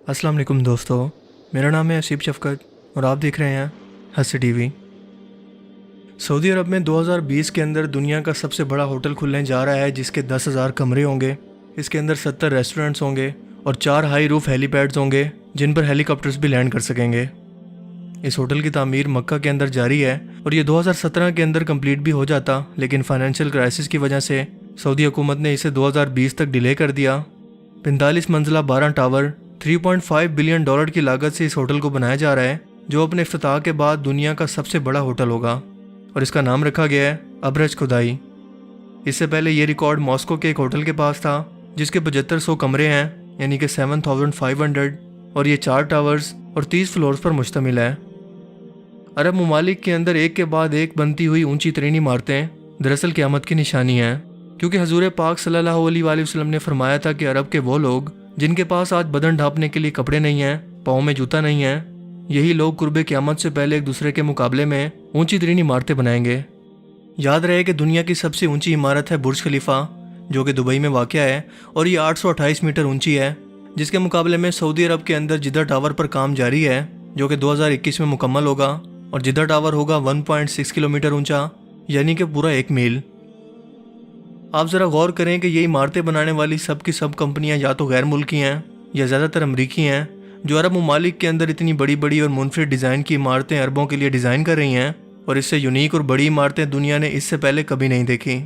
अस्सलाम वालेकुम दोस्तों, मेरा नाम है असीब शफ़क़त और आप देख रहे हैं हंस टीवी। सऊदी अरब में 2020 के अंदर दुनिया का सबसे बड़ा होटल खुलने जा रहा है जिसके 10,000 कमरे होंगे। इसके अंदर 70 रेस्टोरेंट्स होंगे और 4 हाई रूफ हेलीपैड्स होंगे जिन पर हेलीकॉप्टर्स भी लैंड कर सकेंगे। इस होटल की तामीर मक्का के अंदर जारी है और ये 2017 के अंदर कंप्लीट भी हो जाता, लेकिन फाइनेंशियल क्राइसिस की वजह से सऊदी हुकूमत ने इसे 2020 तक डिले कर दिया। 45 मंजिला 12 टावर 3.5 बिलियन डॉलर की लागत से इस होटल को बनाया जा रहा है, जो अपने इफ्तिताह के बाद दुनिया का सबसे बड़ा होटल होगा और इसका नाम रखा गया है अबरज खुदाई। इससे पहले ये रिकॉर्ड मॉस्को के एक होटल के पास था जिसके 7500 कमरे हैं, यानी कि 7500, और ये 4 टावर्स और 30 फ्लोर्स पर मुश्तमिल है। अरब ममालिक के अंदर एक के बाद एक बनती हुई ऊंची तरीन इमारतें दरअसल क़यामत की निशानी हैं, क्योंकि हजूर पाक सल्लल्लाहु अलैहि वसल्लम ने फरमाया था कि अरब के वो लोग जिनके पास आज बदन ढांपने के लिए कपड़े नहीं हैं, पाँव में जूता नहीं है, यही लोग कुर्बे क़यामत से पहले एक दूसरे के मुकाबले में ऊंची तरीन इमारतें बनाएंगे। याद रहे कि दुनिया की सबसे ऊंची इमारत है बुर्ज खलीफा, जो कि दुबई में वाक़या है और ये 828 मीटर ऊंची है, जिसके मुकाबले में सऊदी अरब के अंदर जिद्दा टावर पर काम जारी है, जो कि 2021 में मुकम्मल होगा और जिद्दा टावर होगा 1.6 किलोमीटर ऊंचा, यानी कि पूरा 1 मील। आप ज़रा गौर करें कि ये इमारतें बनाने वाली सब की सब कंपनियां या तो गैर मुल्की हैं या ज़्यादातर अमरीकी हैं, जो अरब ममालिक के अंदर इतनी बड़ी बड़ी और मुनफरिद डिज़ाइन की इमारतें अरबों के लिए डिज़ाइन कर रही हैं, और इससे यूनिक और बड़ी इमारतें दुनिया ने इससे पहले कभी नहीं देखी।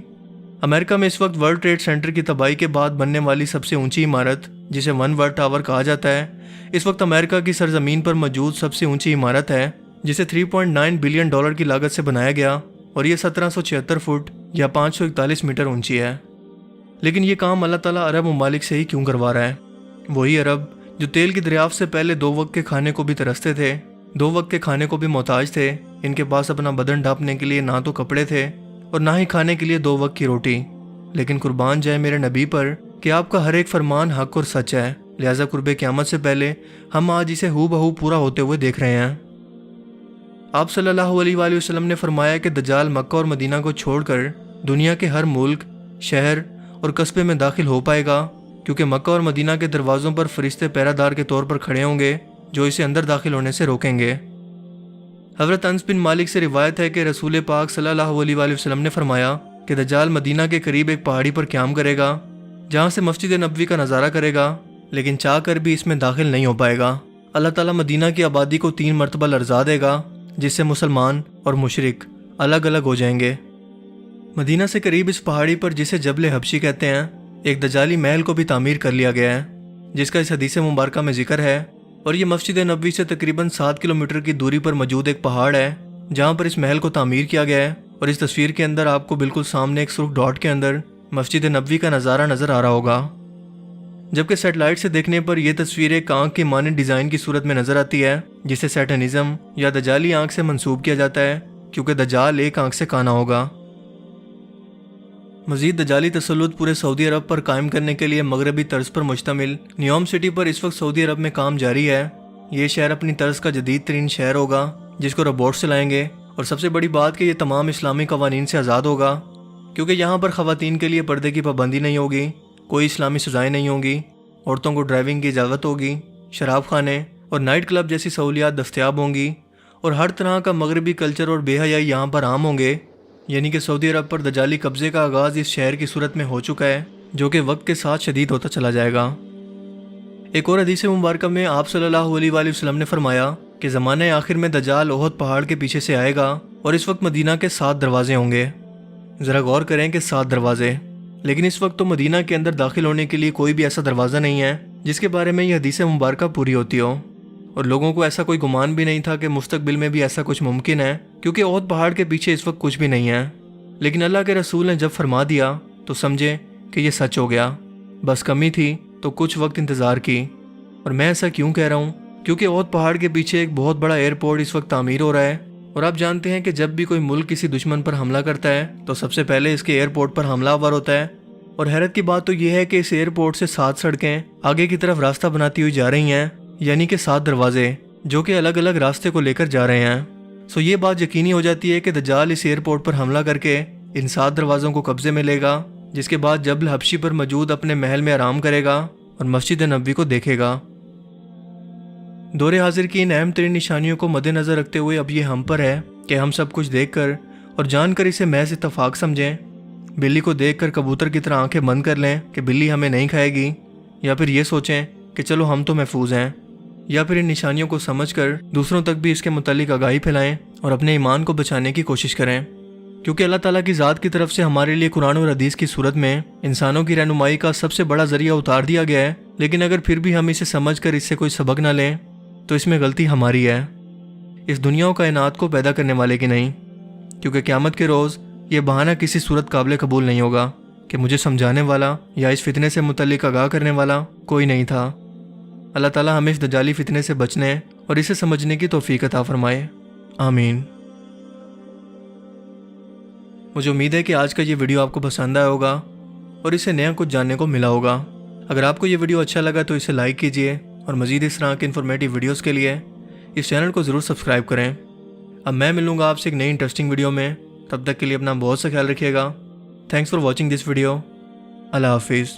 अमेरिका में इस वक्त वर्ल्ड ट्रेड सेंटर की तबाही के बाद बनने वाली सबसे ऊंची इमारत, जिसे वन वर्ल्ड टावर कहा जाता है, इस वक्त अमेरिका की सरजमीन पर मौजूद सबसे ऊंची इमारत है, जिसे 3.9 बिलियन डॉलर की लागत से बनाया गया और ये 1776 फुट या 541 मीटर ऊंची है। लेकिन ये काम अल्लाह ताला अरब ममालिक से ही क्यों करवा रहा है? वही अरब जो तेल की दरियाफ्त से पहले 2 वक्त के खाने को भी तरसते थे, 2 वक्त के खाने को भी मोहताज थे। इनके पास अपना बदन ढांपने के लिए ना तो कपड़े थे और ना ही खाने के लिए 2 वक्त की रोटी। लेकिन कुर्बान जाए मेरे नबी पर कि आपका हर एक फरमान हक और सच है, लिहाजा कुर्बे क़यामत से पहले हम आज इसे हू बहू पूरा होते हुए देख रहे हैं। आप सल्लल्लाहु अलैहि वसल्लम ने फरमाया कि दज्जाल मक्का और मदीना को छोड़कर दुनिया के हर मुल्क, शहर और कस्बे में दाखिल हो पाएगा, क्योंकि मक्का और मदीना के दरवाज़ों पर फरिश्ते पहरादार के तौर पर खड़े होंगे जो इसे अंदर दाखिल होने से रोकेंगे। हज़रत अनस बिन मालिक से रिवायत है कि रसूल पाक सल्लल्लाहु अलैहि वसल्लम ने फरमाया कि दज्जाल मदीना के करीब एक पहाड़ी पर क़याम करेगा, जहाँ से मस्जिद नबवी का नज़ारा करेगा, लेकिन चाह कर भी इसमें दाखिल नहीं हो पाएगा। अल्लाह ताला मदीना की आबादी को 3 मरतबा लर्जा देगा, जिससे मुसलमान और मुशरिक अलग अलग हो जाएंगे। मदीना से करीब इस पहाड़ी पर, जिसे जबल हबशी कहते हैं, एक दजाली महल को भी तामीर कर लिया गया है, जिसका इस हदीस मुबारका में जिक्र है। और ये मस्जिद नबवी से तकरीबन 7 किलोमीटर की दूरी पर मौजूद एक पहाड़ है जहाँ पर इस महल को तामीर किया गया है। और इस तस्वीर के अंदर आपको बिल्कुल सामने एक सुर्ख डॉट के अंदर मस्जिद नबवी का नज़ारा नज़र आ रहा होगा, जबकि सेटेलाइट से देखने पर यह तस्वीर एक आँख के मानद डिज़ाइन की सूरत में नज़र आती है, जिसे सैटनिज़म या दजाली आँख से मंसूब किया जाता है, क्योंकि दजाल एक आँख से काना होगा। मज़ीद दजाली तसल्लुत पूरे सऊदी अरब पर कायम करने के लिए मगरबी तर्ज पर मुश्तमिल नियोम सिटी पर इस वक्त सऊदी अरब में काम जारी है। ये शहर अपनी तर्ज का जदीद तरीन शहर होगा, जिसको रोबोट चलाएंगे, और सबसे बड़ी बात कि यह तमाम इस्लामी कवानीन से आज़ाद होगा, क्योंकि यहाँ पर ख़वातीन के लिए पर्दे की पाबंदी नहीं होगी, कोई इस्लामी सज़ाएँ नहीं होंगी, औरतों को ड्राइविंग की इजाज़त होगी, शराब खाने और नाइट क्लब जैसी सहूलियात दस्तयाब होंगी, और हर तरह का मगरबी कल्चर और बेहयाई यहाँ पर आम होंगे। यानी कि सऊदी अरब पर दजाली कब्ज़े का आगाज़ इस शहर की सूरत में हो चुका है, जो कि वक्त के साथ शदीद होता चला जाएगा। एक और हदीस मुबारक में आप सल्लल्लाहु अलैहि वसल्लम ने फरमाया कि ज़माने आखिर में दजाल ओहद पहाड़ के पीछे से आएगा और इस वक्त मदीना के 7 दरवाजे होंगे। ज़रा गौर करें कि 7 दरवाजे, लेकिन इस वक्त तो मदीना के अंदर दाखिल होने के लिए कोई भी ऐसा दरवाज़ा नहीं है जिसके बारे में यह हदीस मुबारक पूरी होती हो, और लोगों को ऐसा कोई गुमान भी नहीं था कि मुस्तकबिल में भी ऐसा कुछ मुमकिन है, क्योंकि ओहद पहाड़ के पीछे इस वक्त कुछ भी नहीं है। लेकिन अल्लाह के रसूल ने जब फरमा दिया तो समझे कि यह सच हो गया, बस कमी थी तो कुछ वक्त इंतज़ार की। और मैं ऐसा क्यों कह रहा हूँ? क्योंकि ओहद पहाड़ के पीछे एक बहुत बड़ा एयरपोर्ट इस वक्त तामीर हो रहा है, और आप जानते हैं कि जब भी कोई मुल्क किसी दुश्मन पर हमला करता है तो सबसे पहले इसके एयरपोर्ट पर हमलावर होता है। और हैरत की बात तो यह है कि इस एयरपोर्ट से 7 सड़कें आगे की तरफ रास्ता बनाती हुई जा रही हैं, यानी कि 7 दरवाजे जो कि अलग अलग रास्ते को लेकर जा रहे हैं। सो ये बात यकीनी हो जाती है कि दज्जाल इस एयरपोर्ट पर हमला करके इन 7 दरवाज़ों को कब्जे में लेगा, जिसके बाद जबल हबशी पर मौजूद अपने महल में आराम करेगा और मस्जिद नबवी को देखेगा। दौर हाजिर की इन अहम तरीन निशानियों को मद्देनज़र रखते हुए अब ये हम पर है कि हम सब कुछ देख कर और जानकर इसे महज इत्तफाक समझें। बिल्ली को देख कर कबूतर की तरह आंखें बंद कर लें कि बिल्ली हमें नहीं खाएगी, या फिर ये सोचें कि चलो हम तो महफूज हैं, या फिर इन निशानियों को समझकर दूसरों तक भी इसके मुतालिक आगाही फैलाएं और अपने ईमान को बचाने की कोशिश करें। क्योंकि अल्लाह ताला की ज़ात की तरफ से हमारे लिए कुरान और हदीस की सूरत में इंसानों की रहनुमाई का सबसे बड़ा ज़रिया उतार दिया गया है, लेकिन अगर फिर भी हम इसे समझ कर इससे कोई सबक ना लें तो इसमें गलती हमारी है, इस दुनिया और कायनात को पैदा करने वाले की नहीं। क्योंकि क़यामत के रोज़ ये बहाना किसी सूरत काबिल कबूल नहीं होगा कि मुझे समझाने वाला या इस फितने से मुतल्लिक आगाह करने वाला कोई नहीं था। अल्लाह ताला हमें इस दजाली फितने से बचने और इसे समझने की तौफीक अता फरमाए, आमीन। मुझे उम्मीद है कि आज का ये वीडियो आपको पसंद आया होगा और इससे नया कुछ जानने को मिला होगा। अगर आपको ये वीडियो अच्छा लगा तो इसे लाइक कीजिए और मज़ीद इस तरह के इन्फॉर्मेटिव वीडियोस के लिए इस चैनल को ज़रूर सब्सक्राइब करें। अब मैं मिलूँगा आपसे एक नई इंटरेस्टिंग वीडियो में, तब तक के लिए अपना बहुत सा ख्याल रखिएगा। Thanks for watching this video. अल्लाह हाफिज़।